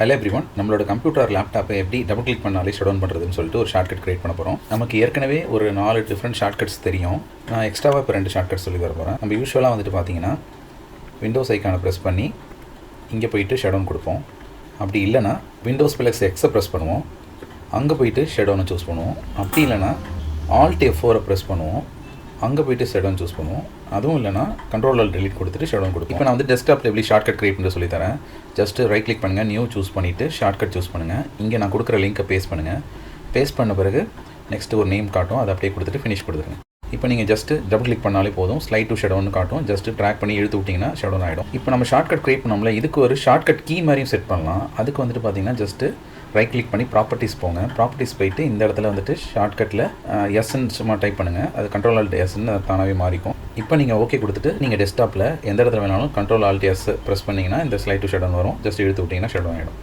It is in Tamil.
ஹலோ எவ்ரிவன், நம்மளோட கம்ப்யூட்டர் லேப்டாப்பை எப்படி டபுள் கிளிக் பண்ணாலே ஷட் டவுன் பண்ணுறதுன்னு சொல்லிட்டு ஒரு ஷார்ட்கட் கிரியேட் பண்ண போகிறோம். நமக்கு ஏற்கனவே ஒரு 4 டிஃப்ரெண்ட் ஷார்ட்கட்ஸ் தெரியும். நான் எக்ஸ்ட்ராவாக இப்போ 2 ஷார்ட்கட்ஸ் சொல்லி தர போகிறேன். நம்ம யூஸ்வலாக வந்துட்டு பார்த்தீங்கன்னா விண்டோஸ் ஐக்கானை ப்ரெஸ் பண்ணி இங்கே போயிட்டு ஷட் டவுன் கொடுப்போம். அப்படி இல்லைனா விண்டோஸ் + X'ை ப்ரெஸ் பண்ணுவோம், அங்கே போயிட்டு ஷட் டவுனை சூஸ் பண்ணுவோம். அப்படி இல்லைனா Alt F4 ப்ரெஸ் பண்ணுவோம், அங்கே போய்ட்டு ஷட் டவுன் சூஸ் பண்ணுவோம். அதுவும் இல்லைனா Ctrl Delete கொடுத்துட்டு ஷட் டவுன் கொடுப்போம். இப்போ நான் வந்து டெஸ்க்டாப்பில் எப்படி ஷார்ட்கட் கிரியேட் பண்ணி சொல்லித்தரேன். ஜஸ்ட்டு ரைட் கிளிக் பண்ணுங்கள், நியூ சூஸ் பண்ணிவிட்டு ஷார்ட்கட் சூஸ் பண்ணுங்கள். இங்கே நான் கொடுக்குற லிங்க்கை பேஸ்ட் பண்ணுங்கள். பேஸ்ட் பண்ண பிறகு நெக்ஸ்ட்டு ஒரு நேம் காட்டும், அதை அப்படியே கொடுத்துட்டு ஃபினிஷ் கொடுத்துருங்க. இப்போ நீங்கள் ஜஸ்ட்டு டபுள் கிளிக் பண்ணாலே போதும், ஸ்லைட் டு ஷட் டவுன் காட்டும். ஜஸ்ட்டு ட்ராக் பண்ணி இழுத்து விட்டிங்கன்னா ஷட் டவுன் ஆகிடும். இப்போ நம்ம ஷார்ட்கட் கிரியேட் பண்ணோம்ல, இதுக்கு ஒரு ஷார்ட்கட் கீ மாதிரியும் செட் பண்ணலாம். அதுக்கு வந்துட்டு பார்த்தீங்கன்னா ஜஸ்ட்டு ரைட் கிளிக் பண்ணி ப்ராப்பர்ட்டிஸ் போங்க. ப்ராப்பர்ட்டிஸ் போயிட்டு இந்த இடத்துல வந்துட்டு ஷார்ட்கட்டில் எஸ்ன்னு சும்மா டைப் பண்ணுங்கள். அது Ctrl Alt Sன்னு தானாகவே மாறிக்கும். இப்போ நீங்கள் ஓகே கொடுத்துட்டு நீங்கள் டெஸ்க்டாப்பில் எந்த இடத்துல வேணாலும் Ctrl Alt S ப்ரெஸ் பண்ணிங்கன்னா இந்த ஸ்லைட் டு ஷட் டவுன் வரும். ஜஸ்ட் இழுத்து விட்டிங்கன்னா ஷட் டவுன் ஆகிடும்.